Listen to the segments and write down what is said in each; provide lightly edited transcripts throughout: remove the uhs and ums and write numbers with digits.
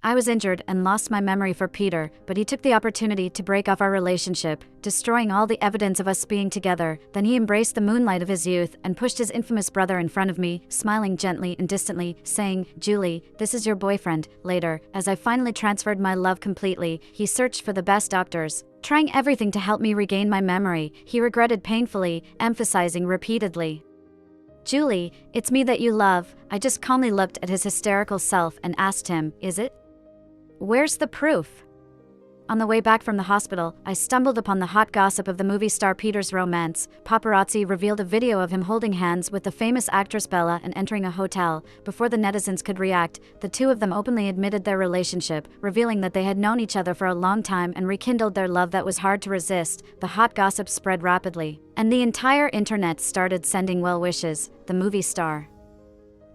I was injured and lost my memory for Peter, but he took the opportunity to break off our relationship, destroying all the evidence of us being together. Then he embraced the moonlight of his youth and pushed his infamous brother in front of me, smiling gently and distantly, saying, "Julie, this is your boyfriend." Later, as I finally transferred my love completely, he searched for the best doctors, trying everything to help me regain my memory. He regretted painfully, emphasizing repeatedly, "Julie, it's me that you love." I just calmly looked at his hysterical self and asked him, "Is it? Where's the proof?" On the way back from the hospital, I stumbled upon the hot gossip of the movie star Peter's romance. Paparazzi revealed a video of him holding hands with the famous actress Bella and entering a hotel. Before the netizens could react, the two of them openly admitted their relationship, revealing that they had known each other for a long time and rekindled their love that was hard to resist. The hot gossip spread rapidly, and the entire internet started sending well wishes. The movie star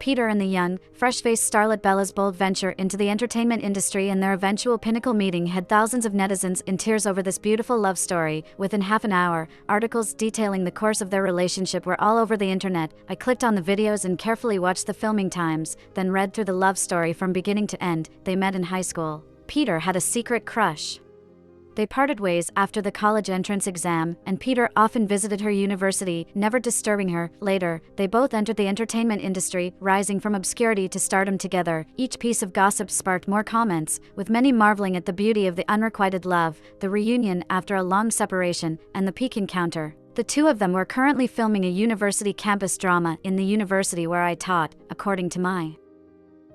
Peter and the young, fresh-faced starlet Bella's bold venture into the entertainment industry and their eventual pinnacle meeting had thousands of netizens in tears over this beautiful love story. Within half an hour, articles detailing the course of their relationship were all over the internet. I clicked on the videos and carefully watched the filming times, then read through the love story from beginning to end. They met in high school. Peter had a secret crush. They parted ways after the college entrance exam, and Peter often visited her university, never disturbing her. Later, they both entered the entertainment industry, rising from obscurity to stardom together. Each piece of gossip sparked more comments, with many marveling at the beauty of the unrequited love, the reunion after a long separation, and the peak encounter. The two of them were currently filming a university campus drama in the university where I taught, according to my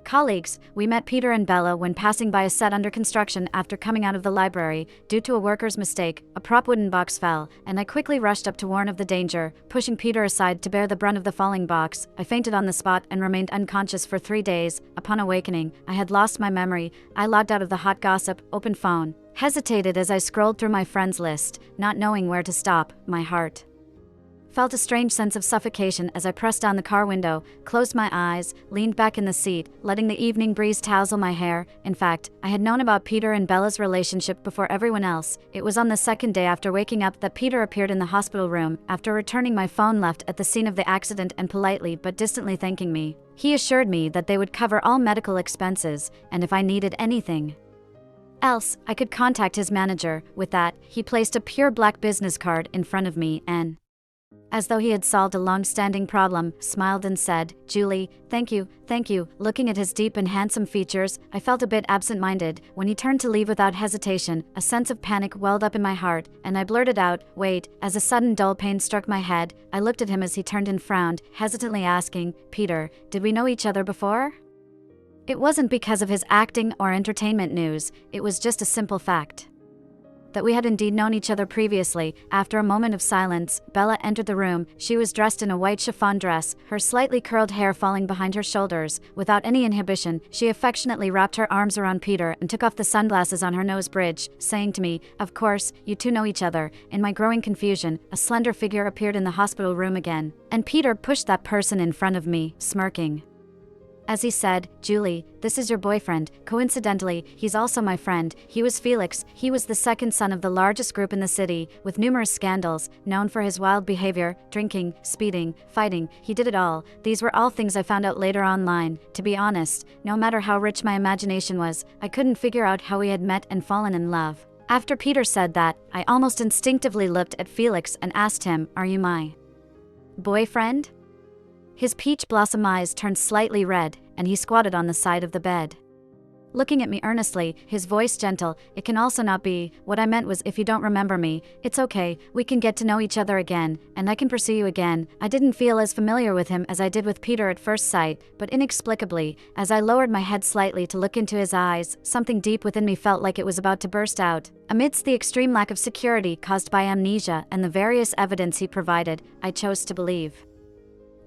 colleagues. We met Peter and Bella when passing by a set under construction after coming out of the library. Due to a worker's mistake, a prop wooden box fell, and I quickly rushed up to warn of the danger, pushing Peter aside to bear the brunt of the falling box. I fainted on the spot and remained unconscious for 3 days. Upon awakening, I had lost my memory. I logged out of the hot gossip, opened phone, hesitated as I scrolled through my friends list, not knowing where to stop. My heart felt a strange sense of suffocation as I pressed down the car window, closed my eyes, leaned back in the seat, letting the evening breeze tousle my hair. In fact, I had known about Peter and Bella's relationship before everyone else. It was on the second day after waking up that Peter appeared in the hospital room, after returning my phone left at the scene of the accident and politely but distantly thanking me. He assured me that they would cover all medical expenses, and if I needed anything else, I could contact his manager. With that, he placed a pure black business card in front of me and, as though he had solved a long-standing problem, smiled and said, "Julie, thank you, thank you." Looking at his deep and handsome features, I felt a bit absent-minded. When he turned to leave without hesitation, a sense of panic welled up in my heart, and I blurted out, "Wait." As a sudden dull pain struck my head, I looked at him as he turned and frowned, hesitantly asking, "Peter, did we know each other before?" It wasn't because of his acting or entertainment news, it was just a simple fact that we had indeed known each other previously. After a moment of silence, Bella entered the room. She was dressed in a white chiffon dress, her slightly curled hair falling behind her shoulders. Without any inhibition, she affectionately wrapped her arms around Peter and took off the sunglasses on her nose bridge, saying to me, "Of course, you two know each other." In my growing confusion, a slender figure appeared in the hospital room again, and Peter pushed that person in front of me, smirking as he said, "Julie, this is your boyfriend." Coincidentally, he's also my friend. He was Felix. He was the second son of the largest group in the city, with numerous scandals, known for his wild behavior, drinking, speeding, fighting. He did it all. These were all things I found out later online. To be honest, no matter how rich my imagination was, I couldn't figure out how we had met and fallen in love. After Peter said that, I almost instinctively looked at Felix and asked him, "Are you my boyfriend?" His peach blossom eyes turned slightly red, and he squatted on the side of the bed, looking at me earnestly, his voice gentle. "It can also not be. What I meant was, if you don't remember me, it's okay. We can get to know each other again, and I can pursue you again." I didn't feel as familiar with him as I did with Peter at first sight, but inexplicably, as I lowered my head slightly to look into his eyes, something deep within me felt like it was about to burst out. Amidst the extreme lack of security caused by amnesia and the various evidence he provided, I chose to believe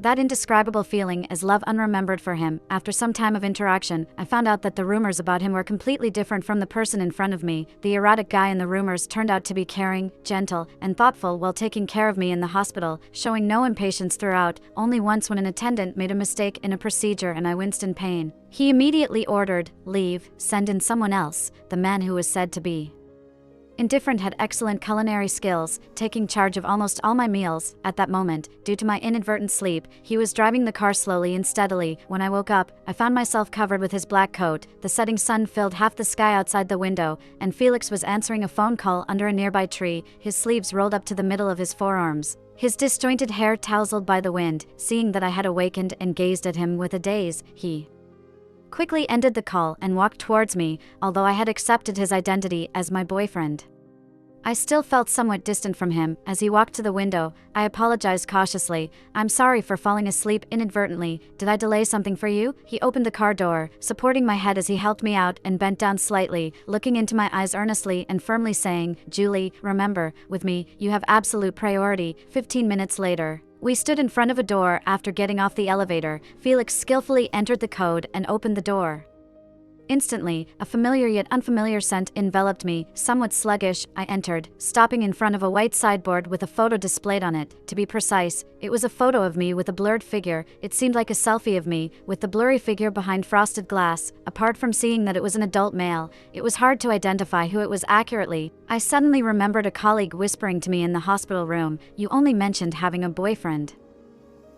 that indescribable feeling as love unremembered for him. After some time of interaction, I found out that the rumors about him were completely different from the person in front of me. The erratic guy in the rumors turned out to be caring, gentle, and thoughtful while taking care of me in the hospital, showing no impatience throughout. Only once when an attendant made a mistake in a procedure and I winced in pain, he immediately ordered, "Leave, send in someone else," the man who was said to be Indifferent had excellent culinary skills, taking charge of almost all my meals. At that moment, due to my inadvertent sleep, he was driving the car slowly and steadily. When I woke up, I found myself covered with his black coat. The setting sun filled half the sky outside the window, and Felix was answering a phone call under a nearby tree, his sleeves rolled up to the middle of his forearms, his disjointed hair tousled by the wind. Seeing that I had awakened and gazed at him with a daze, he quickly ended the call and walked towards me, although I had accepted his identity as my boyfriend. I still felt somewhat distant from him. As he walked to the window, I apologized cautiously. "I'm sorry for falling asleep inadvertently. Did I delay something for you?" He opened the car door, supporting my head as he helped me out and bent down slightly, looking into my eyes earnestly and firmly saying, "Julie, remember, with me, you have absolute priority." 15 minutes later, we stood in front of a door after getting off the elevator. Felix skillfully entered the code and opened the door. Instantly, a familiar yet unfamiliar scent enveloped me. Somewhat sluggish, I entered, stopping in front of a white sideboard with a photo displayed on it. To be precise, it was a photo of me with a blurred figure. It seemed like a selfie of me, with the blurry figure behind frosted glass. Apart from seeing that it was an adult male, it was hard to identify who it was accurately. I suddenly remembered a colleague whispering to me in the hospital room, "You only mentioned having a boyfriend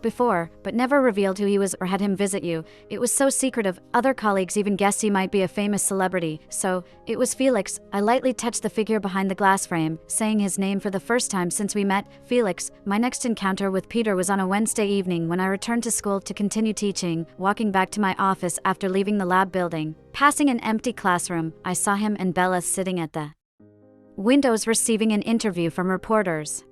before, but never revealed who he was or had him visit you. It was so secretive, other colleagues even guessed he might be a famous celebrity." So, it was Felix. I lightly touched the figure behind the glass frame, saying his name for the first time since we met, Felix. My next encounter with Peter was on a Wednesday evening when I returned to school to continue teaching. Walking back to my office after leaving the lab building, passing an empty classroom, I saw him and Bella sitting at the windows receiving an interview from reporters.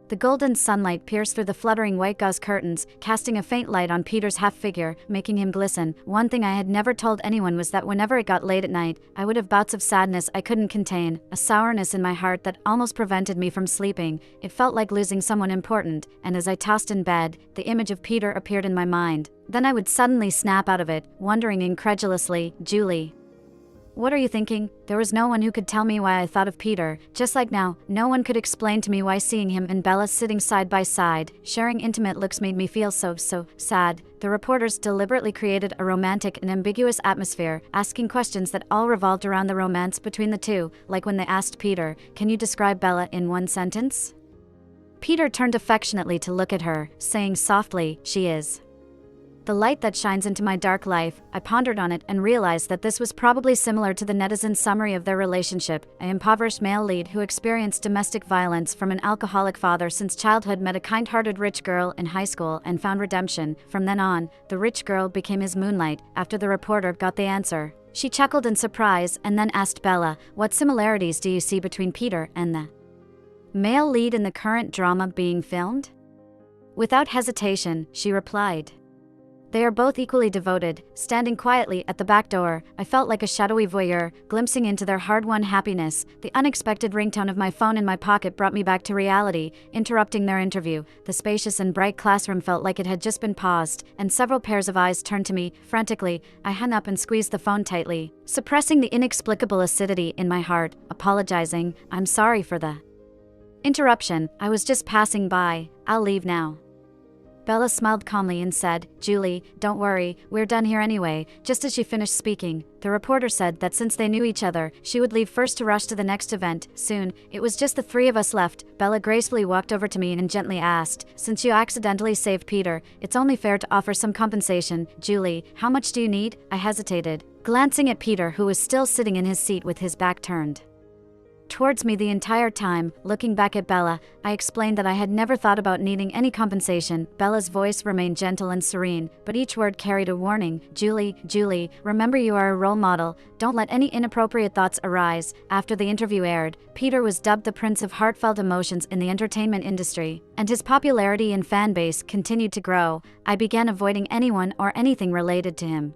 The golden sunlight pierced through the fluttering white gauze curtains, casting a faint light on Peter's half-figure, making him glisten. One thing I had never told anyone was that whenever it got late at night, I would have bouts of sadness I couldn't contain, a sourness in my heart that almost prevented me from sleeping. It felt like losing someone important, and as I tossed in bed, the image of Peter appeared in my mind. Then I would suddenly snap out of it, wondering incredulously, "Julie, what are you thinking?" There was no one who could tell me why I thought of Peter. Just like now, no one could explain to me why seeing him and Bella sitting side by side, sharing intimate looks made me feel so sad. The reporters deliberately created a romantic and ambiguous atmosphere, asking questions that all revolved around the romance between the two, like when they asked Peter, "Can you describe Bella in one sentence?" Peter turned affectionately to look at her, saying softly, "She is the light that shines into my dark life." I pondered on it and realized that this was probably similar to the netizen summary of their relationship. An impoverished male lead who experienced domestic violence from an alcoholic father since childhood met a kind-hearted rich girl in high school and found redemption. From then on, the rich girl became his moonlight. After the reporter got the answer, she chuckled in surprise and then asked Bella, "What similarities do you see between Peter and the male lead in the current drama being filmed?" Without hesitation, she replied, "They are both equally devoted." Standing quietly at the back door, I felt like a shadowy voyeur, glimpsing into their hard-won happiness. The unexpected ringtone of my phone in my pocket brought me back to reality, interrupting their interview. The spacious and bright classroom felt like it had just been paused, and several pairs of eyes turned to me. Frantically, I hung up and squeezed the phone tightly, suppressing the inexplicable acidity in my heart, apologizing, "I'm sorry for the interruption. I was just passing by. I'll leave now." Bella smiled calmly and said, "Julie, don't worry, we're done here anyway." Just as she finished speaking, the reporter said that since they knew each other, she would leave first to rush to the next event. Soon, it was just the three of us left. Bella gracefully walked over to me and gently asked, "Since you accidentally saved Peter, it's only fair to offer some compensation. Julie, how much do you need?" I hesitated, glancing at Peter, who was still sitting in his seat with his back turned towards me the entire time. Looking back at Bella, I explained that I had never thought about needing any compensation. Bella's voice remained gentle and serene, but each word carried a warning. Julie, remember you are a role model. Don't let any inappropriate thoughts arise." After the interview aired, Peter was dubbed the Prince of Heartfelt Emotions in the entertainment industry, and his popularity and fan base continued to grow. I began avoiding anyone or anything related to him,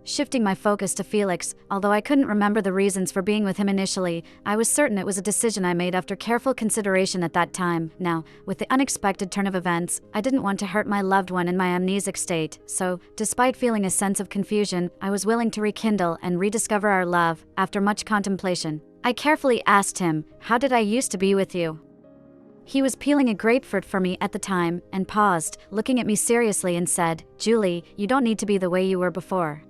shifting my focus to Felix. Although I couldn't remember the reasons for being with him initially, I was certain it was a decision I made after careful consideration at that time. Now, with the unexpected turn of events, I didn't want to hurt my loved one in my amnesic state, so, despite feeling a sense of confusion, I was willing to rekindle and rediscover our love. After much contemplation, I carefully asked him, "How did I used to be with you?" He was peeling a grapefruit for me at the time, and paused, looking at me seriously and said, "Julie, you don't need to be the way you were before.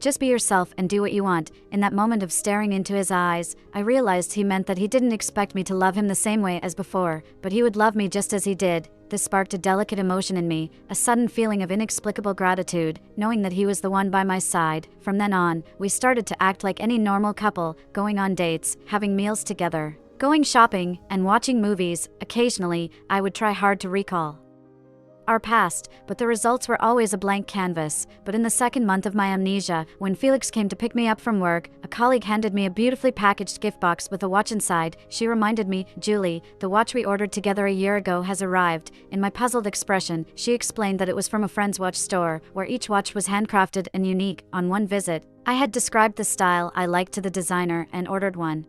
Just be yourself and do what you want. In that moment of staring into his eyes, I realized he meant that he didn't expect me to love him the same way as before, but he would love me just as he did. This sparked a delicate emotion in me, a sudden feeling of inexplicable gratitude, knowing that he was the one by my side. From then on, we started to act like any normal couple, going on dates, having meals together, going shopping, and watching movies. Occasionally, I would try hard to recall our past, but the results were always a blank canvas. But in the second month of my amnesia, when Felix came to pick me up from work, a colleague handed me a beautifully packaged gift box with a watch inside. She reminded me, "Julie, the watch we ordered together a year ago has arrived." In my puzzled expression, she explained that it was from a friend's watch store, where each watch was handcrafted and unique. On one visit, I had described the style I liked to the designer and ordered one,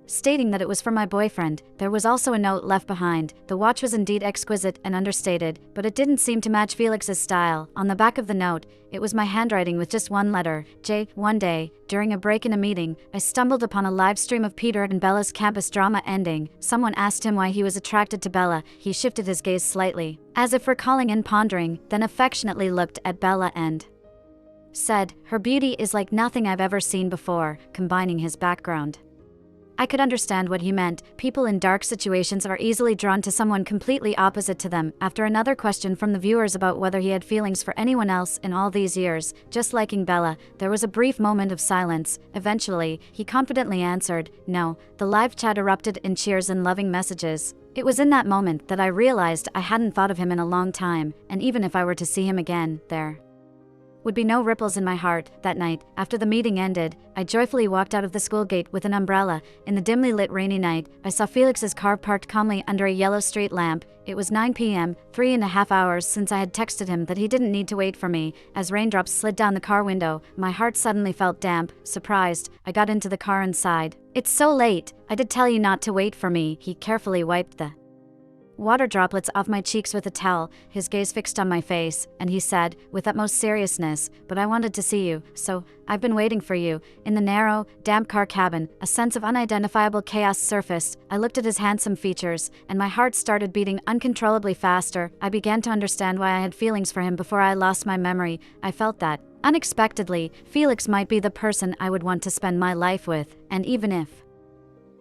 stating that it was for my boyfriend. There was also a note left behind. The watch was indeed exquisite and understated, but it didn't seem to match Felix's style. On the back of the note, it was my handwriting with just one letter, J. One day, during a break in a meeting, I stumbled upon a live stream of Peter and Bella's campus drama ending. Someone asked him why he was attracted to Bella. He shifted his gaze slightly, as if recalling and pondering, then affectionately looked at Bella and said, "Her beauty is like nothing I've ever seen before," combining his background. I could understand what he meant. People in dark situations are easily drawn to someone completely opposite to them. After another question from the viewers about whether he had feelings for anyone else in all these years, just liking Bella, there was a brief moment of silence. Eventually, he confidently answered, "No." The live chat erupted in cheers and loving messages. It was in that moment that I realized I hadn't thought of him in a long time, and even if I were to see him again, there would be no ripples in my heart. That night, after the meeting ended, I joyfully walked out of the school gate with an umbrella. In the dimly lit rainy night, I saw Felix's car parked calmly under a yellow street lamp. It was 9 p.m., 3.5 hours since I had texted him that he didn't need to wait for me. As raindrops slid down the car window, my heart suddenly felt damp. Surprised, I got into the car and sighed. "It's so late. I did tell you not to wait for me." He carefully wiped the water droplets off my cheeks with a towel, his gaze fixed on my face, and he said, with utmost seriousness, "But I wanted to see you, so I've been waiting for you." In the narrow, damp car cabin, a sense of unidentifiable chaos surfaced. I looked at his handsome features, and my heart started beating uncontrollably faster. I began to understand why I had feelings for him before I lost my memory. I felt that, unexpectedly, Felix might be the person I would want to spend my life with, and even if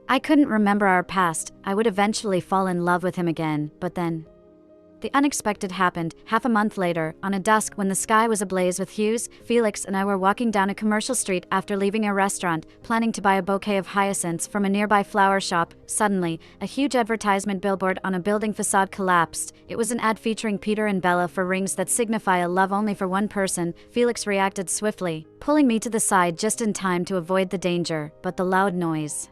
I couldn't remember our past, I would eventually fall in love with him again. But then the unexpected happened. Half a month later, on a dusk when the sky was ablaze with hues, Felix and I were walking down a commercial street after leaving a restaurant, planning to buy a bouquet of hyacinths from a nearby flower shop. Suddenly, a huge advertisement billboard on a building facade collapsed. It was an ad featuring Peter and Bella for rings that signify a love only for one person. Felix reacted swiftly, pulling me to the side just in time to avoid the danger, but the loud noise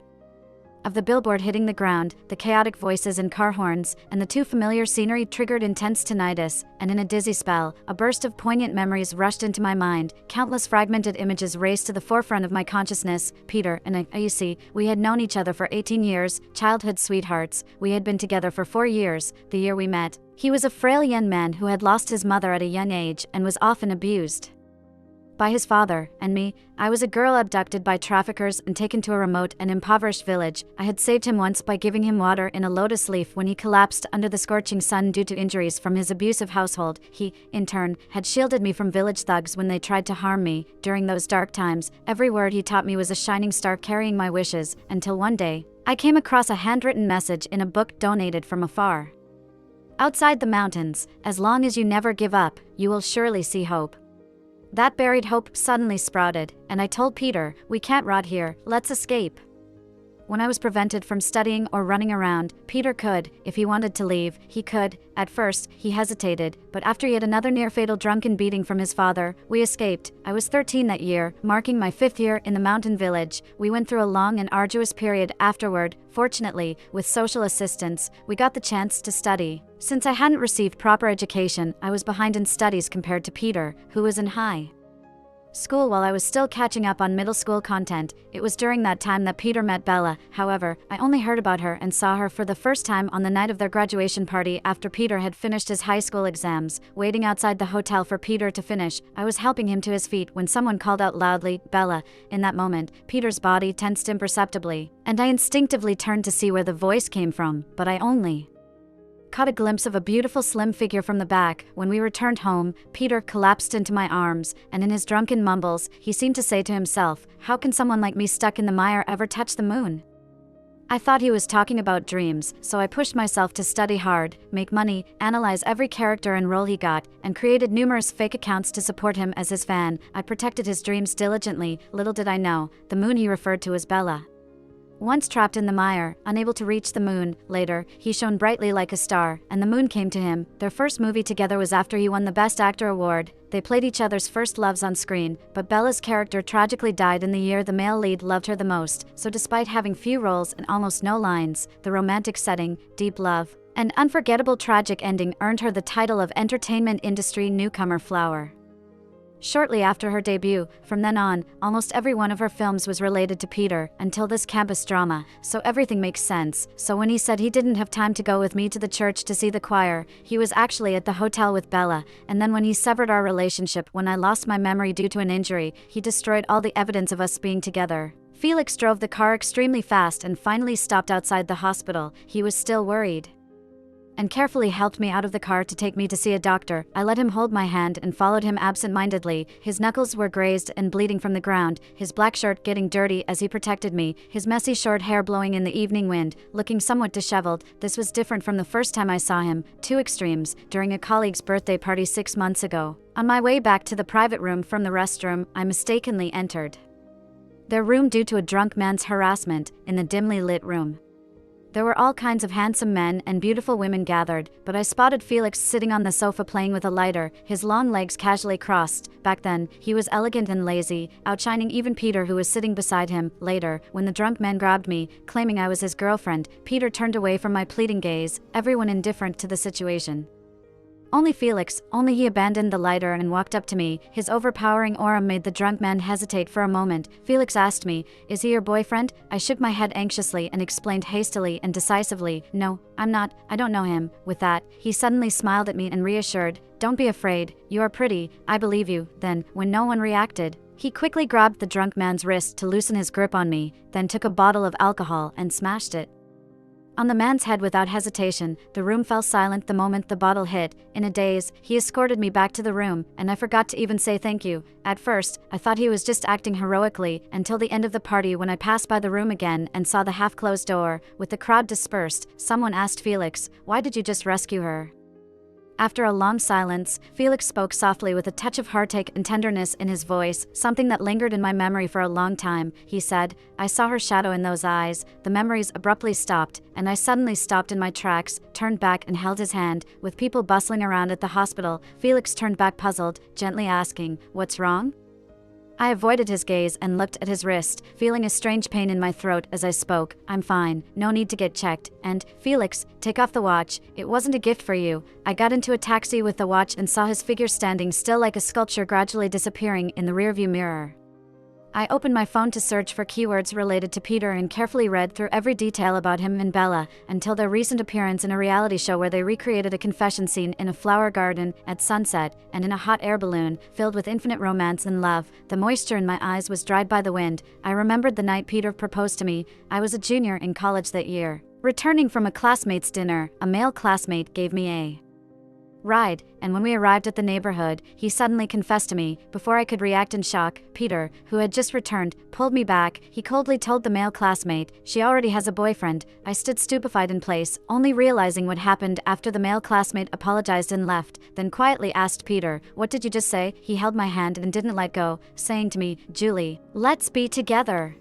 of the billboard hitting the ground, the chaotic voices and car horns, and the too familiar scenery triggered intense tinnitus, and in a dizzy spell, a burst of poignant memories rushed into my mind. Countless fragmented images raced to the forefront of my consciousness. Peter and I, you see, we had known each other for 18 years, childhood sweethearts. We had been together for 4 years, the year we met. He was a frail young man who had lost his mother at a young age and was often abused by his father, and me. I was a girl abducted by traffickers and taken to a remote and impoverished village. I had saved him once by giving him water in a lotus leaf when he collapsed under the scorching sun due to injuries from his abusive household. He, in turn, had shielded me from village thugs when they tried to harm me. During those dark times, every word he taught me was a shining star carrying my wishes, until one day, I came across a handwritten message in a book donated from afar. "Outside the mountains, as long as you never give up, you will surely see hope." That buried hope suddenly sprouted, and I told Peter, "We can't rot here, let's escape." When I was prevented from studying or running around, Peter could. If he wanted to leave, he could. At first, he hesitated, but after yet another near-fatal drunken beating from his father, we escaped. I was 13 that year, marking my 5th year in the mountain village. We went through a long and arduous period afterward. Fortunately, with social assistance, we got the chance to study. Since I hadn't received proper education, I was behind in studies compared to Peter, who was in high school while I was still catching up on middle school content. It was during that time that Peter met Bella. However, I only heard about her and saw her for the first time on the night of their graduation party after Peter had finished his high school exams. Waiting outside the hotel for Peter to finish, I was helping him to his feet when someone called out loudly, "Bella." In that moment, Peter's body tensed imperceptibly, and I instinctively turned to see where the voice came from, but I only caught a glimpse of a beautiful slim figure from the back. When we returned home, Peter collapsed into my arms, and in his drunken mumbles, he seemed to say to himself, "How can someone like me stuck in the mire ever touch the moon?" I thought he was talking about dreams, so I pushed myself to study hard, make money, analyze every character and role he got, and created numerous fake accounts to support him as his fan. I protected his dreams diligently. Little did I know, the moon he referred to as Bella. Once trapped in the mire, unable to reach the moon, later, he shone brightly like a star, and the moon came to him. Their first movie together was after he won the Best Actor award. They played each other's first loves on screen, but Bella's character tragically died in the year the male lead loved her the most, so despite having few roles and almost no lines, the romantic setting, deep love, and unforgettable tragic ending earned her the title of entertainment industry newcomer flower. Shortly after her debut, from then on, almost every one of her films was related to Peter, until this campus drama, so everything makes sense. So when he said he didn't have time to go with me to the church to see the choir, he was actually at the hotel with Bella, and then when he severed our relationship when I lost my memory due to an injury, he destroyed all the evidence of us being together. Felix drove the car extremely fast and finally stopped outside the hospital. He was still worried and carefully helped me out of the car to take me to see a doctor. I let him hold my hand and followed him absent-mindedly. His knuckles were grazed and bleeding from the ground, his black shirt getting dirty as he protected me, his messy short hair blowing in the evening wind, looking somewhat disheveled. This was different from the first time I saw him, two extremes, during a colleague's birthday party 6 months ago. On my way back to the private room from the restroom, I mistakenly entered their room due to a drunk man's harassment in the dimly lit room. There were all kinds of handsome men and beautiful women gathered, but I spotted Felix sitting on the sofa playing with a lighter, his long legs casually crossed. Back then, he was elegant and lazy, outshining even Peter who was sitting beside him. Later, when the drunk man grabbed me, claiming I was his girlfriend, Peter turned away from my pleading gaze, everyone indifferent to the situation. Only Felix, only he abandoned the lighter and walked up to me. His overpowering aura made the drunk man hesitate for a moment. Felix asked me, "Is he your boyfriend?" I shook my head anxiously and explained hastily and decisively, "No, I'm not, I don't know him." With that, he suddenly smiled at me and reassured, "Don't be afraid, you are pretty, I believe you." Then, when no one reacted, he quickly grabbed the drunk man's wrist to loosen his grip on me, then took a bottle of alcohol and smashed it on the man's head without hesitation. The room fell silent the moment the bottle hit. In a daze, he escorted me back to the room, and I forgot to even say thank you. At first, I thought he was just acting heroically, until the end of the party when I passed by the room again and saw the half-closed door. With the crowd dispersed, someone asked Felix, "Why did you just rescue her?" After a long silence, Felix spoke softly with a touch of heartache and tenderness in his voice, something that lingered in my memory for a long time. He said, "I saw her shadow in those eyes." The memories abruptly stopped, and I suddenly stopped in my tracks, turned back and held his hand. With people bustling around at the hospital, Felix turned back puzzled, gently asking, "What's wrong?" I avoided his gaze and looked at his wrist, feeling a strange pain in my throat as I spoke. "I'm fine, no need to get checked. And, Felix, take off the watch, it wasn't a gift for you." I got into a taxi with the watch and saw his figure standing still like a sculpture gradually disappearing in the rearview mirror. I opened my phone to search for keywords related to Peter and carefully read through every detail about him and Bella, until their recent appearance in a reality show where they recreated a confession scene in a flower garden at sunset, and in a hot air balloon, filled with infinite romance and love. The moisture in my eyes was dried by the wind. I remembered the night Peter proposed to me. I was a junior in college that year. Returning from a classmate's dinner, a male classmate gave me a ride, and when we arrived at the neighborhood, he suddenly confessed to me. Before I could react in shock, Peter, who had just returned, pulled me back. He coldly told the male classmate, "She already has a boyfriend." I stood stupefied in place, only realizing what happened after the male classmate apologized and left, then quietly asked Peter, "What did you just say?" He held my hand and didn't let go, saying to me, "Julie, let's be together."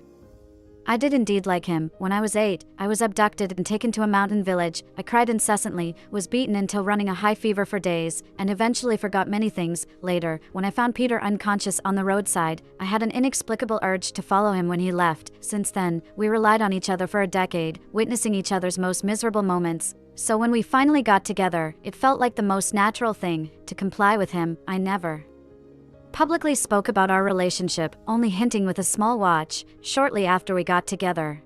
I did indeed like him. When I was 8, I was abducted and taken to a mountain village. I cried incessantly, was beaten until running a high fever for days, and eventually forgot many things. Later, when I found Peter unconscious on the roadside, I had an inexplicable urge to follow him when he left. Since then, we relied on each other for a decade, witnessing each other's most miserable moments. So when we finally got together, it felt like the most natural thing to comply with him. I never publicly spoke about our relationship, only hinting with a small watch, shortly after we got together.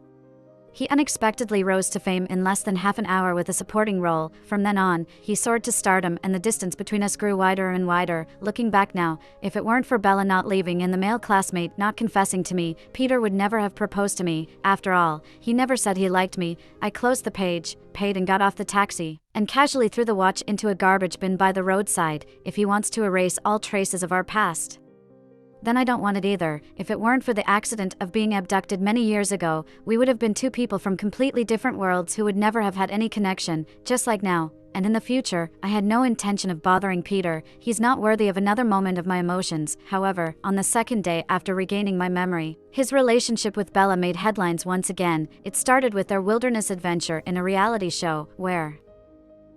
He unexpectedly rose to fame in less than half an hour with a supporting role. From then on, he soared to stardom and the distance between us grew wider and wider. Looking back now, if it weren't for Bella not leaving and the male classmate not confessing to me, Peter would never have proposed to me. After all, he never said he liked me. I closed the page, paid and got off the taxi, and casually threw the watch into a garbage bin by the roadside. If he wants to erase all traces of our past, then I don't want it either. If it weren't for the accident of being abducted many years ago, we would have been two people from completely different worlds who would never have had any connection, just like now. And in the future, I had no intention of bothering Peter. He's not worthy of another moment of my emotions. However, on the second day after regaining my memory, his relationship with Bella made headlines once again. It started with their wilderness adventure in a reality show, where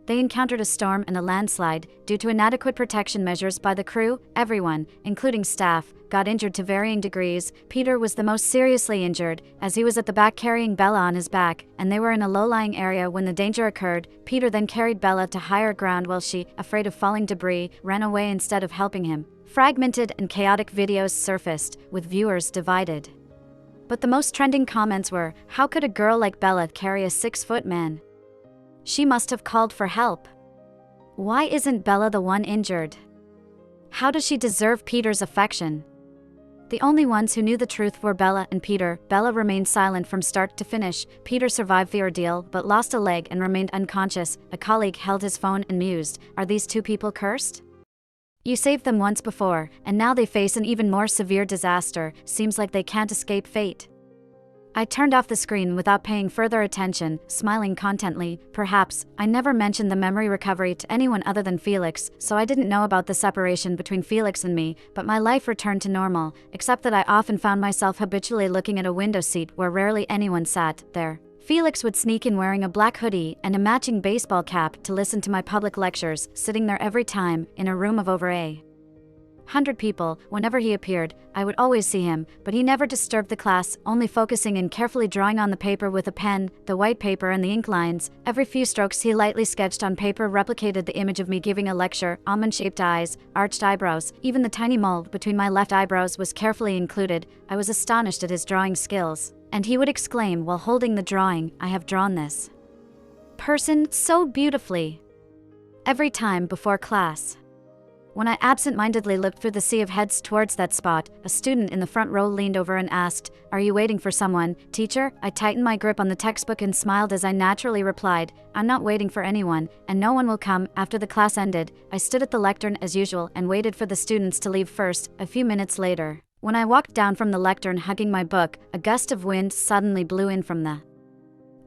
they encountered a storm and a landslide. Due to inadequate protection measures by the crew, everyone, including staff, got injured to varying degrees. Peter was the most seriously injured, as he was at the back carrying Bella on his back, and they were in a low-lying area when the danger occurred. Peter then carried Bella to higher ground while she, afraid of falling debris, ran away instead of helping him. Fragmented and chaotic videos surfaced, with viewers divided. But the most trending comments were, "How could a girl like Bella carry a 6-foot man? She must have called for help. Why isn't Bella the one injured? How does she deserve Peter's affection?" The only ones who knew the truth were Bella and Peter. Bella remained silent from start to finish. Peter survived the ordeal but lost a leg and remained unconscious. A colleague held his phone and mused, "Are these two people cursed? You saved them once before, and now they face an even more severe disaster. Seems like they can't escape fate." I turned off the screen without paying further attention, smiling contently. Perhaps I never mentioned the memory recovery to anyone other than Felix, so I didn't know about the separation between Felix and me, but my life returned to normal, except that I often found myself habitually looking at a window seat where rarely anyone sat there. Felix would sneak in wearing a black hoodie and a matching baseball cap to listen to my public lectures, sitting there every time, in a room of over 100 people. Whenever he appeared, I would always see him, but he never disturbed the class, only focusing and carefully drawing on the paper with a pen, the white paper and the ink lines. Every few strokes he lightly sketched on paper replicated the image of me giving a lecture, almond-shaped eyes, arched eyebrows, even the tiny mole between my left eyebrows was carefully included. I was astonished at his drawing skills, and he would exclaim while holding the drawing, "I have drawn this person so beautifully," every time before class. When I absent-mindedly looked through the sea of heads towards that spot, a student in the front row leaned over and asked, "Are you waiting for someone, teacher?" I tightened my grip on the textbook and smiled as I naturally replied, "I'm not waiting for anyone, and no one will come." After the class ended, I stood at the lectern as usual and waited for the students to leave first. A few minutes later, when I walked down from the lectern hugging my book, a gust of wind suddenly blew in from the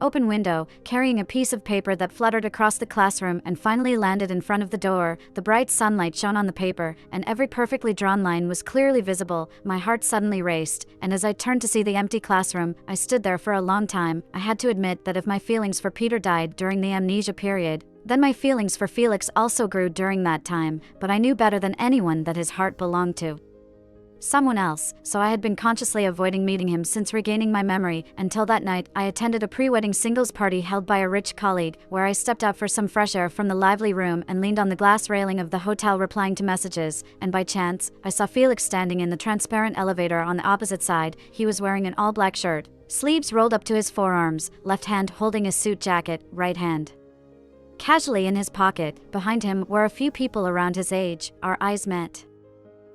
open window, carrying a piece of paper that fluttered across the classroom and finally landed in front of the door. The bright sunlight shone on the paper, and every perfectly drawn line was clearly visible. My heart suddenly raced, and as I turned to see the empty classroom, I stood there for a long time. I had to admit that if my feelings for Peter died during the amnesia period, then my feelings for Felix also grew during that time, but I knew better than anyone that his heart belonged to someone else, so I had been consciously avoiding meeting him since regaining my memory. Until that night, I attended a pre-wedding singles party held by a rich colleague, where I stepped out for some fresh air from the lively room and leaned on the glass railing of the hotel replying to messages, and by chance, I saw Felix standing in the transparent elevator on the opposite side. He was wearing an all-black shirt, sleeves rolled up to his forearms, left hand holding a suit jacket, right hand casually in his pocket. Behind him were a few people around his age. Our eyes met,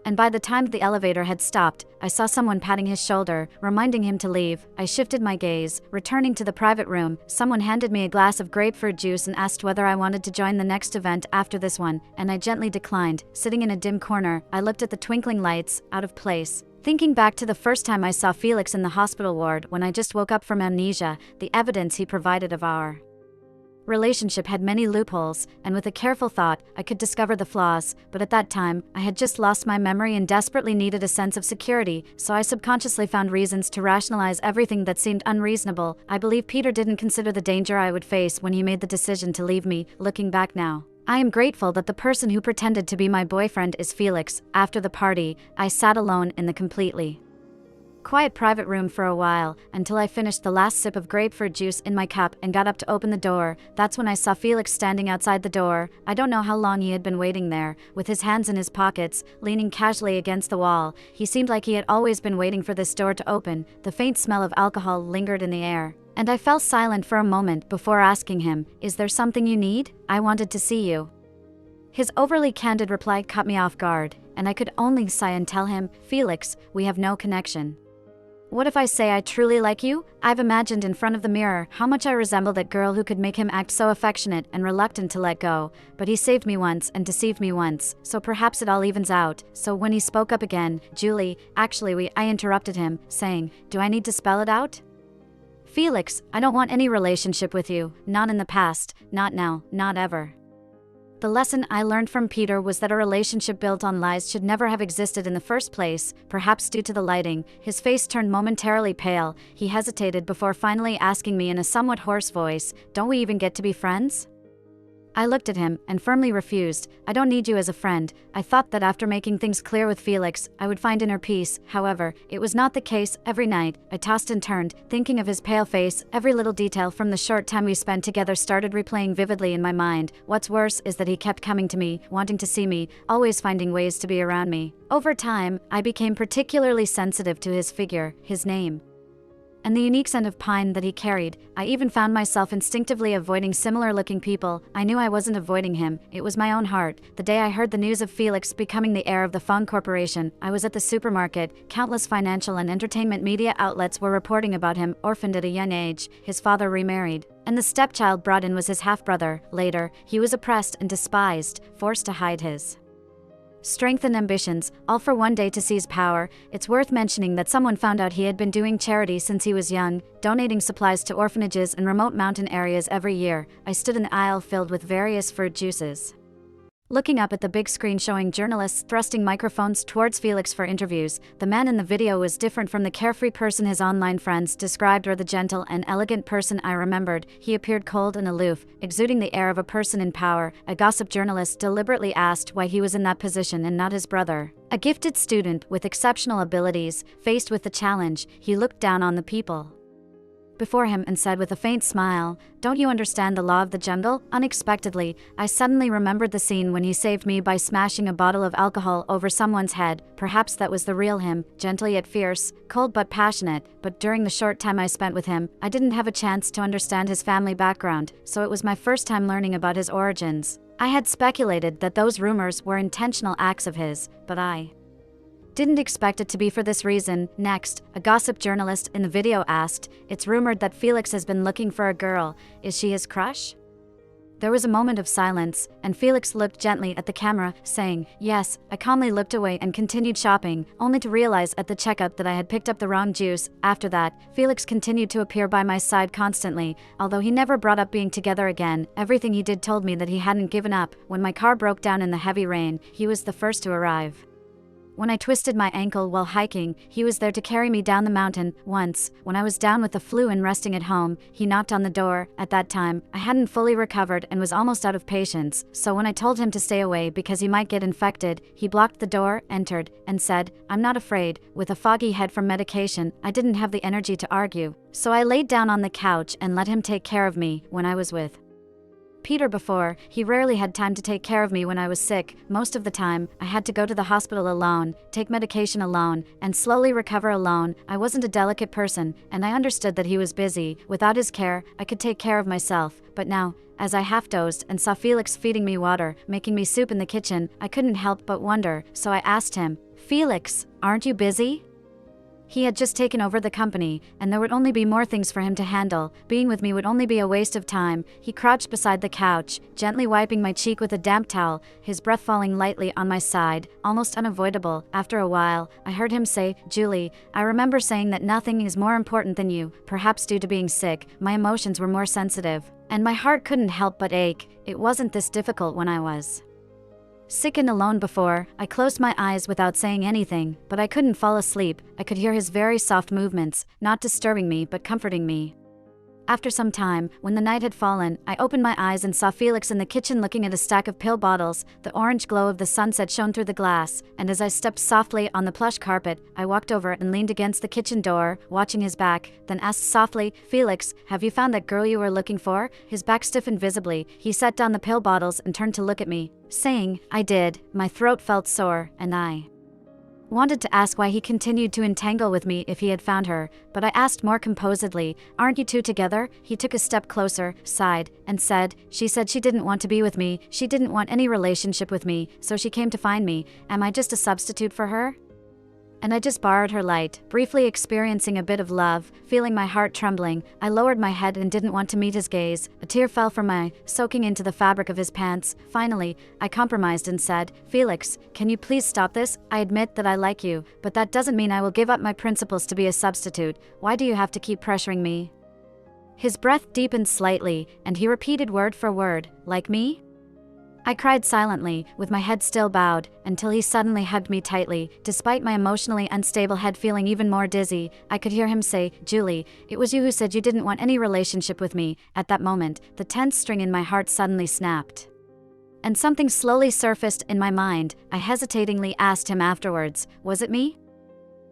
and by the time the elevator had stopped, I saw someone patting his shoulder, reminding him to leave. I shifted my gaze, returning to the private room. Someone handed me a glass of grapefruit juice and asked whether I wanted to join the next event after this one, and I gently declined. Sitting in a dim corner, I looked at the twinkling lights, out of place, thinking back to the first time I saw Felix in the hospital ward when I just woke up from amnesia. The evidence he provided of our relationship had many loopholes, and with a careful thought, I could discover the flaws, but at that time, I had just lost my memory and desperately needed a sense of security, so I subconsciously found reasons to rationalize everything that seemed unreasonable. I believe Peter didn't consider the danger I would face when he made the decision to leave me. Looking back now, I am grateful that the person who pretended to be my boyfriend is Felix. After the party, I sat alone in the completely quiet private room for a while, until I finished the last sip of grapefruit juice in my cup and got up to open the door. That's when I saw Felix standing outside the door. I don't know how long he had been waiting there, with his hands in his pockets, leaning casually against the wall. He seemed like he had always been waiting for this door to open. The faint smell of alcohol lingered in the air, And I fell silent for a moment before asking him, "Is there something you need? I wanted to see you." His overly candid reply caught me off guard, and I could only sigh and tell him, "Felix, we have no connection." What if I say I truly like you? I've imagined in front of the mirror how much I resemble that girl who could make him act so affectionate and reluctant to let go, but he saved me once and deceived me once, so perhaps it all evens out. So when he spoke up again, "Julie, actually I interrupted him, saying, "Do I need to spell it out?" "Felix, I don't want any relationship with you, not in the past, not now, not ever." The lesson I learned from Peter was that a relationship built on lies should never have existed in the first place. Perhaps due to the lighting, his face turned momentarily pale. He hesitated before finally asking me in a somewhat hoarse voice, "Don't we even get to be friends?" I looked at him and firmly refused. "I don't need you as a friend." I thought that after making things clear with Felix, I would find inner peace. However, it was not the case. Every night, I tossed and turned, thinking of his pale face. Every little detail from the short time we spent together started replaying vividly in my mind. What's worse is that he kept coming to me, wanting to see me, always finding ways to be around me. Over time, I became particularly sensitive to his figure, his name, and the unique scent of pine that he carried. I even found myself instinctively avoiding similar-looking people. I knew I wasn't avoiding him, it was my own heart. The day I heard the news of Felix becoming the heir of the Fung Corporation, I was at the supermarket. Countless financial and entertainment media outlets were reporting about him, orphaned at a young age, his father remarried, and the stepchild brought in was his half-brother. Later, he was oppressed and despised, forced to hide his strength and ambitions, all for one day to seize power. It's worth mentioning that someone found out he had been doing charity since he was young, donating supplies to orphanages and remote mountain areas every year. I stood in the aisle filled with various fruit juices, looking up at the big screen showing journalists thrusting microphones towards Felix for interviews. The man in the video was different from the carefree person his online friends described or the gentle and elegant person I remembered. He appeared cold and aloof, exuding the air of a person in power. A gossip journalist deliberately asked why he was in that position and not his brother, a gifted student with exceptional abilities. Faced with the challenge, he looked down on the people before him and said with a faint smile, "Don't you understand the law of the jungle?" Unexpectedly, I suddenly remembered the scene when he saved me by smashing a bottle of alcohol over someone's head. Perhaps that was the real him, gentle yet fierce, cold but passionate. But during the short time I spent with him, I didn't have a chance to understand his family background, so it was my first time learning about his origins. I had speculated that those rumors were intentional acts of his, but I didn't expect it to be for this reason. Next, a gossip journalist in the video asked, "It's rumored that Felix has been looking for a girl. Is she his crush?" There was a moment of silence, and Felix looked gently at the camera, saying, "Yes." I calmly looked away and continued shopping, only to realize at the checkout that I had picked up the wrong juice. After that, Felix continued to appear by my side constantly. Although he never brought up being together again, everything he did told me that he hadn't given up. When my car broke down in the heavy rain, he was the first to arrive. When I twisted my ankle while hiking, he was there to carry me down the mountain. Once, when I was down with the flu and resting at home, he knocked on the door. At that time, I hadn't fully recovered and was almost out of patience, so when I told him to stay away because he might get infected, he blocked the door, entered, and said, "I'm not afraid." With a foggy head from medication, I didn't have the energy to argue, so I laid down on the couch and let him take care of me. When I was with Peter before, he rarely had time to take care of me when I was sick. Most of the time, I had to go to the hospital alone, take medication alone, and slowly recover alone. I wasn't a delicate person, and I understood that he was busy. Without his care, I could take care of myself. But now, as I half-dozed and saw Felix feeding me water, making me soup in the kitchen, I couldn't help but wonder, so I asked him, "Felix, aren't you busy?" He had just taken over the company, and there would only be more things for him to handle. Being with me would only be a waste of time. He crouched beside the couch, gently wiping my cheek with a damp towel, his breath falling lightly on my side, almost unavoidable. After a while, I heard him say, "Julie, I remember saying that nothing is more important than you." Perhaps due to being sick, my emotions were more sensitive, and my heart couldn't help but ache. It wasn't this difficult when I was sick and alone before. I closed my eyes without saying anything, but I couldn't fall asleep. I could hear his very soft movements, not disturbing me but comforting me. After some time, when the night had fallen, I opened my eyes and saw Felix in the kitchen looking at a stack of pill bottles. The orange glow of the sunset shone through the glass, and as I stepped softly on the plush carpet, I walked over and leaned against the kitchen door, watching his back, then asked softly, "Felix, have you found that girl you were looking for?" His back stiffened visibly. He set down the pill bottles and turned to look at me, saying, "I did." My throat felt sore, and I Wanted to ask why he continued to entangle with me if he had found her, but I asked more composedly, "Aren't you two together?" He took a step closer, sighed, and said, "She said she didn't want to be with me, she didn't want any relationship with me, so she came to find me. Am I just a substitute for her?" And I just borrowed her light, briefly experiencing a bit of love, feeling my heart trembling. I lowered my head and didn't want to meet his gaze. A tear fell from my eye, soaking into the fabric of his pants. Finally, I compromised and said, "Felix, can you please stop this? I admit that I like you, but that doesn't mean I will give up my principles to be a substitute. Why do you have to keep pressuring me?" His breath deepened slightly, and he repeated word for word, "Like me?" I cried silently, with my head still bowed, until he suddenly hugged me tightly. Despite my emotionally unstable head feeling even more dizzy, I could hear him say, "Julie, it was you who said you didn't want any relationship with me." At that moment, the tense string in my heart suddenly snapped. And something slowly surfaced in my mind. I hesitatingly asked him afterwards, "Was it me?"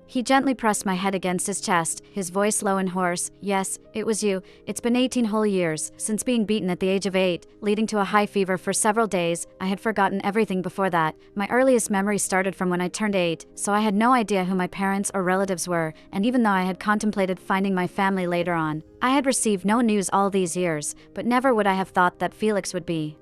He gently pressed my head against his chest, his voice low and hoarse. "Yes, it was you. It's been 18 whole years since being beaten at the age of 8, leading to a high fever for several days. I had forgotten everything before that. My earliest memory started from when I turned 8, so I had no idea who my parents or relatives were, and even though I had contemplated finding my family later on, I had received no news all these years, but never would I have thought that Felix would be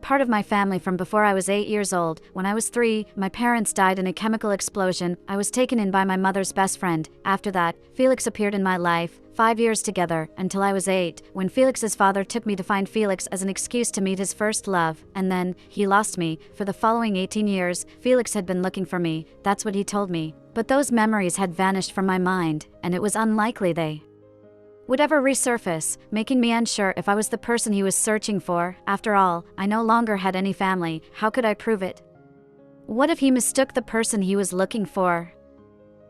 part of my family from before I was 8 years old. When I was 3, my parents died in a chemical explosion. I was taken in by my mother's best friend. After that, Felix appeared in my life, 5 years together, until I was 8, when Felix's father took me to find Felix as an excuse to meet his first love, and then, he lost me. For the following 18 years, Felix had been looking for me, that's what he told me. But those memories had vanished from my mind, and it was unlikely they would ever resurface, making me unsure if I was the person he was searching for. After all, I no longer had any family. How could I prove it? What if he mistook the person he was looking for?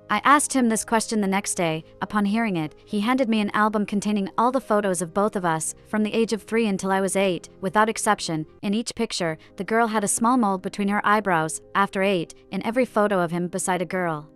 I asked him this question the next day. Upon hearing it, he handed me an album containing all the photos of both of us, from the age of 3 until I was 8, without exception. In each picture, the girl had a small mole between her eyebrows. After 8, in every photo of him beside a girl,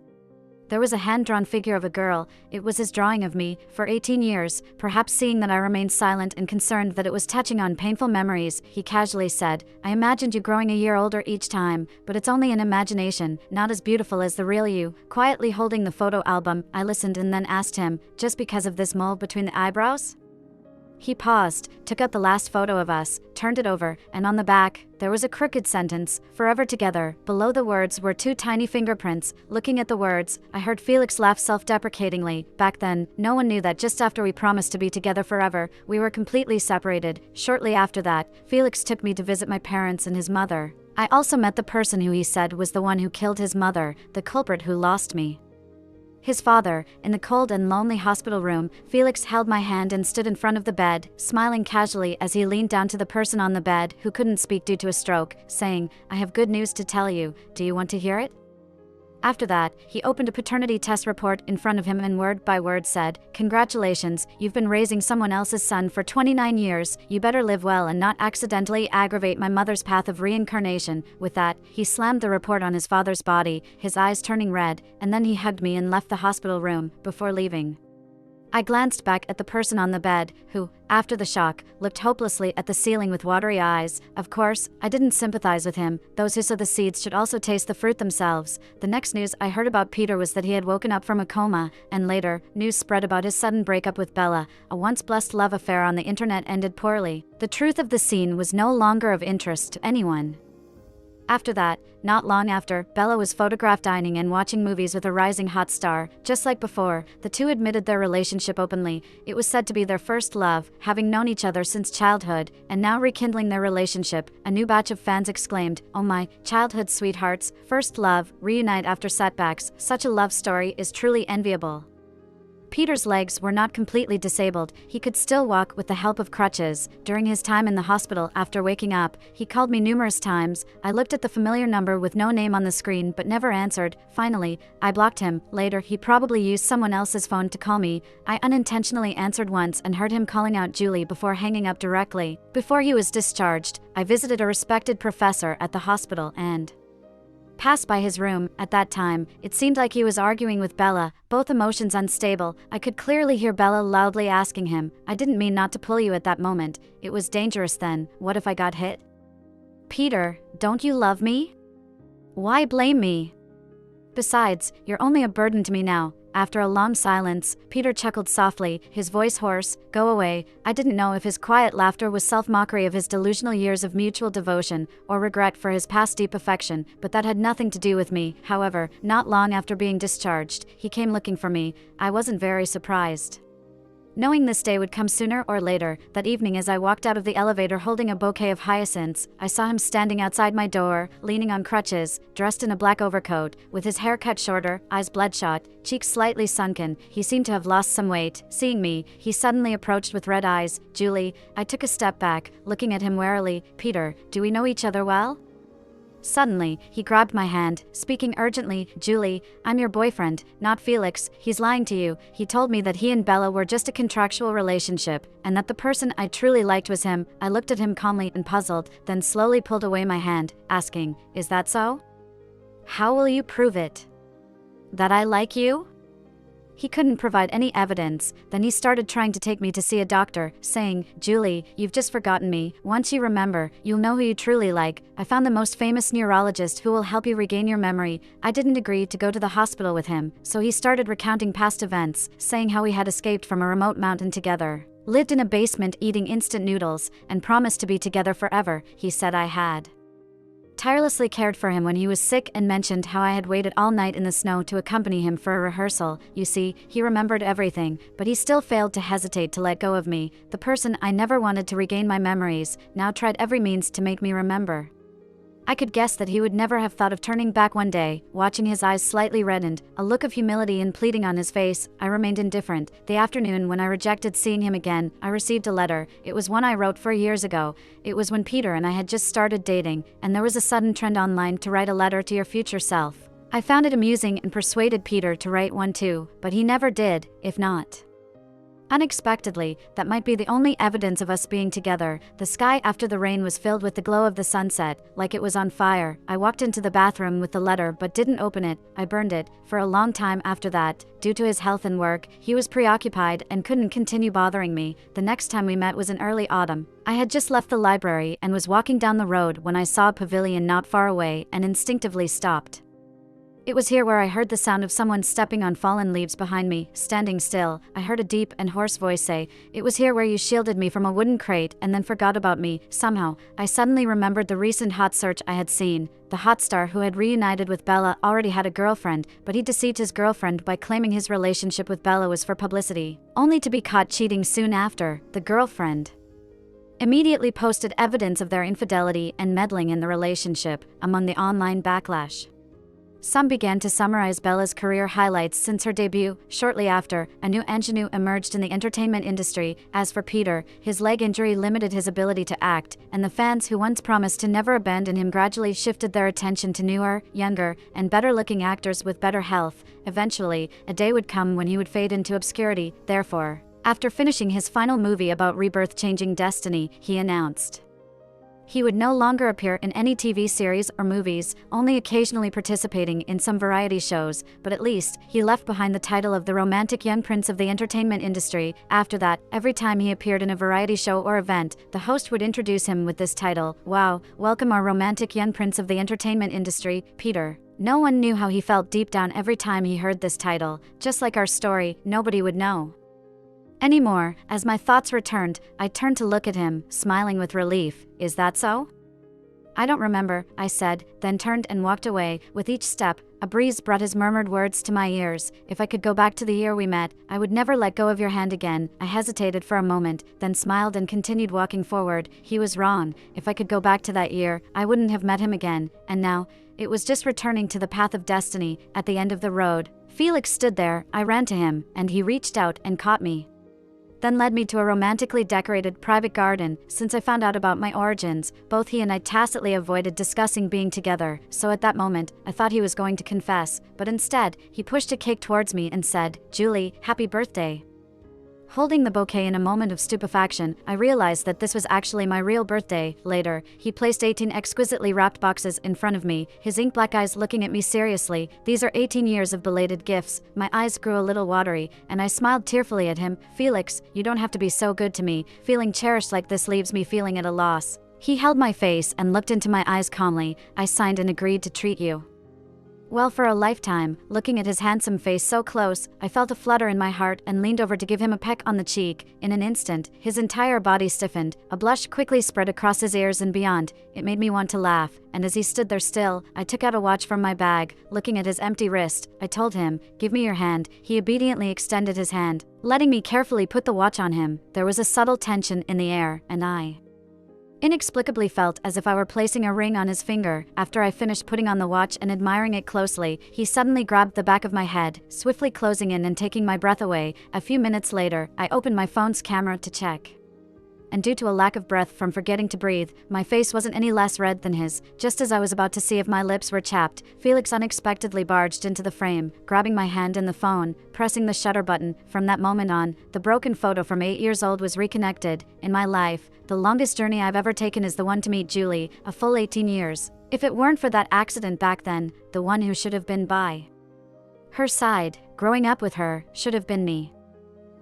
there was a hand-drawn figure of a girl. It was his drawing of me. For 18 years, perhaps seeing that I remained silent and concerned that it was touching on painful memories, he casually said, "I imagined you growing a year older each time, but it's only an imagination, not as beautiful as the real you." Quietly holding the photo album, I listened and then asked him, "Just because of this mole between the eyebrows?" He paused, took out the last photo of us, turned it over, and on the back, there was a crooked sentence, "Forever together." Below the words were 2 tiny fingerprints. Looking at the words, I heard Felix laugh self-deprecatingly. Back then, no one knew that just after we promised to be together forever, we were completely separated. Shortly after that, Felix took me to visit my parents and his mother. I also met the person who he said was the one who killed his mother, the culprit who lost me. His father. In the cold and lonely hospital room, Felix held my hand and stood in front of the bed, smiling casually as he leaned down to the person on the bed who couldn't speak due to a stroke, saying, "I have good news to tell you. Do you want to hear it?" After that, he opened a paternity test report in front of him and word by word said, "Congratulations, you've been raising someone else's son for 29 years. You better live well and not accidentally aggravate my mother's path of reincarnation." With that, he slammed the report on his father's body, his eyes turning red, and then he hugged me and left the hospital room. Before leaving, I glanced back at the person on the bed, who, after the shock, looked hopelessly at the ceiling with watery eyes. Of course, I didn't sympathize with him. Those who sow the seeds should also taste the fruit themselves. The next news I heard about Peter was that he had woken up from a coma, and later, news spread about his sudden breakup with Bella. A once blessed love affair on the internet ended poorly. The truth of the scene was no longer of interest to anyone. After that, not long after, Bella was photographed dining and watching movies with a rising hot star. Just like before, the two admitted their relationship openly. It was said to be their first love, having known each other since childhood, and now rekindling their relationship. A new batch of fans exclaimed, "Oh my, childhood sweethearts, first love, reunite after setbacks. Such a love story is truly enviable." Peter's legs were not completely disabled. He could still walk with the help of crutches. During his time in the hospital after waking up, he called me numerous times. I looked at the familiar number with no name on the screen but never answered. Finally, I blocked him. Later, he probably used someone else's phone to call me. I unintentionally answered once and heard him calling out Julie before hanging up directly. Before he was discharged, I visited a respected professor at the hospital and passed by his room. At that time, it seemed like he was arguing with Bella, both emotions unstable. I could clearly hear Bella loudly asking him, "I didn't mean not to pull you at that moment. It was dangerous then. What if I got hit?" "Peter, don't you love me? Why blame me?" Besides, you're only a burden to me now." After a long silence, Peter chuckled softly, his voice hoarse. "Go away." I didn't know if his quiet laughter was self-mockery of his delusional years of mutual devotion, or regret for his past deep affection, but that had nothing to do with me. However, not long after being discharged, he came looking for me. I wasn't very surprised. Knowing this day would come sooner or later, that evening as I walked out of the elevator holding a bouquet of hyacinths, I saw him standing outside my door, leaning on crutches, dressed in a black overcoat, with his hair cut shorter, eyes bloodshot, cheeks slightly sunken. He seemed to have lost some weight. Seeing me, he suddenly approached with red eyes. "Julie." I took a step back, looking at him warily. "Peter, do we know each other well?" Suddenly, he grabbed my hand, speaking urgently. "Julie, I'm your boyfriend, not Felix. He's lying to you. He told me that he and Bella were just a contractual relationship, and that the person I truly liked was him." I looked at him calmly and puzzled, then slowly pulled away my hand, asking, "Is that so? How will you prove it? That I like you?" He couldn't provide any evidence. Then he started trying to take me to see a doctor, saying, "Julie, you've just forgotten me. Once you remember, you'll know who you truly like. I found the most famous neurologist who will help you regain your memory." I didn't agree to go to the hospital with him, so he started recounting past events, saying how we had escaped from a remote mountain together, lived in a basement eating instant noodles, and promised to be together forever. He said I had tirelessly cared for him when he was sick and mentioned how I had waited all night in the snow to accompany him for a rehearsal. You see, he remembered everything, but he still failed to hesitate to let go of me. The person I never wanted to regain my memories now tried every means to make me remember. I could guess that he would never have thought of turning back one day. Watching his eyes slightly reddened, a look of humility and pleading on his face, I remained indifferent. The afternoon when I rejected seeing him again, I received a letter. It was one I wrote 4 years ago. It was when Peter and I had just started dating, and there was a sudden trend online to write a letter to your future self. I found it amusing and persuaded Peter to write one too, but he never did. If not, unexpectedly, that might be the only evidence of us being together. The sky after the rain was filled with the glow of the sunset, like it was on fire. I walked into the bathroom with the letter but didn't open it. I burned it. For a long time after that, due to his health and work, he was preoccupied and couldn't continue bothering me. The next time we met was in early autumn. I had just left the library and was walking down the road when I saw a pavilion not far away and instinctively stopped. It was here where I heard the sound of someone stepping on fallen leaves behind me. Standing still, I heard a deep and hoarse voice say, "It was here where you shielded me from a wooden crate and then forgot about me." Somehow, I suddenly remembered the recent hot search I had seen. The hot star who had reunited with Bella already had a girlfriend, but he deceived his girlfriend by claiming his relationship with Bella was for publicity, only to be caught cheating soon after. The girlfriend immediately posted evidence of their infidelity and meddling in the relationship. Among the online backlash, some began to summarize Bella's career highlights since her debut. Shortly after, a new ingenue emerged in the entertainment industry. As for Peter, his leg injury limited his ability to act, and the fans who once promised to never abandon him gradually shifted their attention to newer, younger, and better-looking actors with better health. Eventually, a day would come when he would fade into obscurity. Therefore, after finishing his final movie about rebirth changing destiny, he announced he would no longer appear in any TV series or movies, only occasionally participating in some variety shows, but at least, he left behind the title of the romantic young prince of the entertainment industry. After that, every time he appeared in a variety show or event, the host would introduce him with this title: "Wow, welcome our romantic young prince of the entertainment industry, Peter." No one knew how he felt deep down every time he heard this title. Just like our story, nobody would know anymore. As my thoughts returned, I turned to look at him, smiling with relief. "Is that so?" "I don't remember," I said, then turned and walked away. With each step, a breeze brought his murmured words to my ears. "If I could go back to the year we met, I would never let go of your hand again." I hesitated for a moment, then smiled and continued walking forward. He was wrong. If I could go back to that year, I wouldn't have met him again. And now, it was just returning to the path of destiny. At the end of the road, Felix stood there. I ran to him, and he reached out and caught me, then led me to a romantically decorated private garden. Since I found out about my origins, both he and I tacitly avoided discussing being together, so at that moment, I thought he was going to confess, but instead, he pushed a cake towards me and said, "Julie, happy birthday." Holding the bouquet in a moment of stupefaction, I realized that this was actually my real birthday. Later, he placed 18 exquisitely wrapped boxes in front of me, his ink-black eyes looking at me seriously. "These are 18 years of belated gifts." My eyes grew a little watery, and I smiled tearfully at him. "Felix, you don't have to be so good to me. Feeling cherished like this leaves me feeling at a loss." He held my face and looked into my eyes calmly. "I signed and agreed to treat you Well, for a lifetime, looking at his handsome face so close, I felt a flutter in my heart and leaned over to give him a peck on the cheek. In an instant, his entire body stiffened, a blush quickly spread across his ears and beyond. It made me want to laugh, and as he stood there still, I took out a watch from my bag. Looking at his empty wrist, I told him, "Give me your hand." He obediently extended his hand, letting me carefully put the watch on him. There was a subtle tension in the air, and I inexplicably felt as if I were placing a ring on his finger. After I finished putting on the watch and admiring it closely, he suddenly grabbed the back of my head, swiftly closing in and taking my breath away. A few minutes later, I opened my phone's camera to check. And due to a lack of breath from forgetting to breathe, my face wasn't any less red than his. Just as I was about to see if my lips were chapped, Felix unexpectedly barged into the frame, grabbing my hand and the phone, pressing the shutter button. From that moment on, the broken photo from 8 years old was reconnected. In my life, the longest journey I've ever taken is the one to meet Julie, a full 18 years. If it weren't for that accident back then, the one who should have been by her side, growing up with her, should have been me.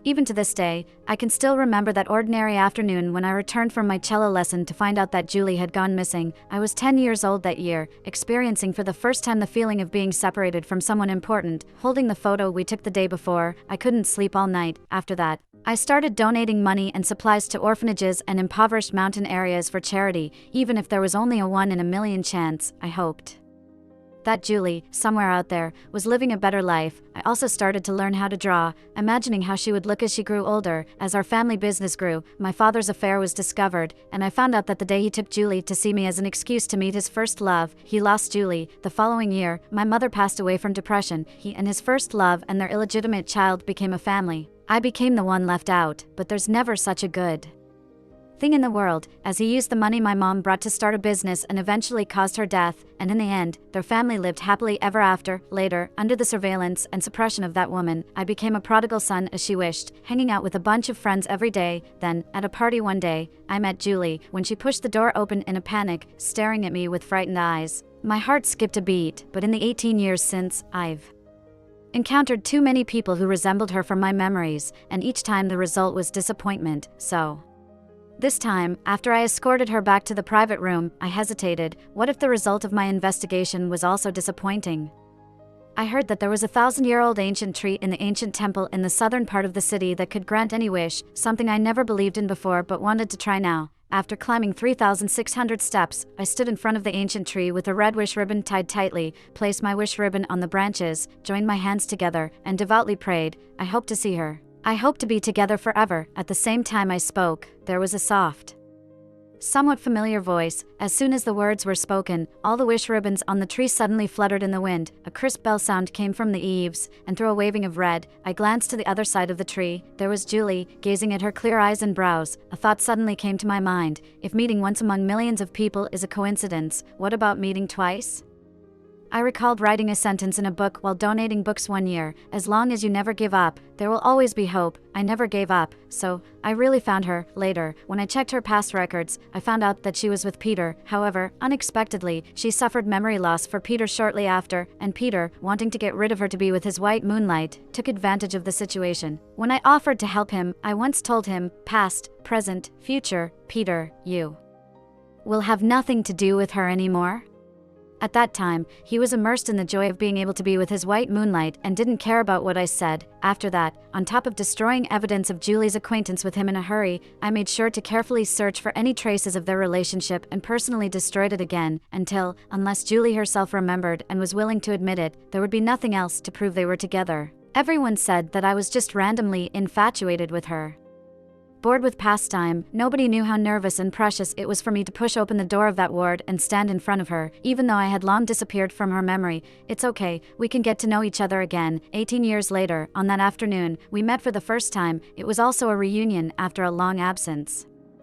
Even to this day, I can still remember that ordinary afternoon when I returned from my cello lesson to find out that Julie had gone missing. I was 10 years old that year, experiencing for the first time the feeling of being separated from someone important. Holding the photo we took the day before, I couldn't sleep all night. After that, I started donating money and supplies to orphanages and impoverished mountain areas for charity, even if there was only a 1 in a million chance. I hoped that Julie, somewhere out there, was living a better life. I also started to learn how to draw, imagining how she would look as she grew older. As our family business grew, my father's affair was discovered, and I found out that the day he took Julie to see me as an excuse to meet his first love, he lost Julie. The following year, my mother passed away from depression. He and his first love and their illegitimate child became a family. I became the one left out, but there's never such a good thing in the world, as he used the money my mom brought to start a business and eventually caused her death, and in the end, their family lived happily ever after. Later, under the surveillance and suppression of that woman, I became a prodigal son as she wished, hanging out with a bunch of friends every day. Then, at a party one day, I met Julie. When she pushed the door open in a panic, staring at me with frightened eyes, my heart skipped a beat. But in the 18 years since, I've encountered too many people who resembled her from my memories, and each time the result was disappointment. So this time, after I escorted her back to the private room, I hesitated. What if the result of my investigation was also disappointing? I heard that there was a 1,000-year-old ancient tree in the ancient temple in the southern part of the city that could grant any wish, something I never believed in before but wanted to try now. After climbing 3,600 steps, I stood in front of the ancient tree with a red wish ribbon tied tightly, placed my wish ribbon on the branches, joined my hands together, and devoutly prayed. I hope to see her. I hope to be together forever. At the same time I spoke, there was a soft, somewhat familiar voice. As soon as the words were spoken, all the wish ribbons on the tree suddenly fluttered in the wind. A crisp bell sound came from the eaves, and through a waving of red, I glanced to the other side of the tree. There was Julie, gazing at her clear eyes and brows. A thought suddenly came to my mind. If meeting once among millions of people is a coincidence, what about meeting twice? I recalled writing a sentence in a book while donating books one year: as long as you never give up, there will always be hope. I never gave up, so I really found her. Later, when I checked her past records, I found out that she was with Peter. However, unexpectedly, she suffered memory loss for Peter shortly after, and Peter, wanting to get rid of her to be with his white moonlight, took advantage of the situation. When I offered to help him, I once told him, past, present, future, Peter, you will have nothing to do with her anymore. At that time, he was immersed in the joy of being able to be with his white moonlight and didn't care about what I said. After that, on top of destroying evidence of Julie's acquaintance with him in a hurry, I made sure to carefully search for any traces of their relationship and personally destroyed it again, until, unless Julie herself remembered and was willing to admit it, there would be nothing else to prove they were together. Everyone said that I was just randomly infatuated with her. Bored with pastime, nobody knew how nervous and precious it was for me to push open the door of that ward and stand in front of her, even though I had long disappeared from her memory. It's okay, we can get to know each other again. 18 years later, on that afternoon, we met for the first time. It was also a reunion after a long absence.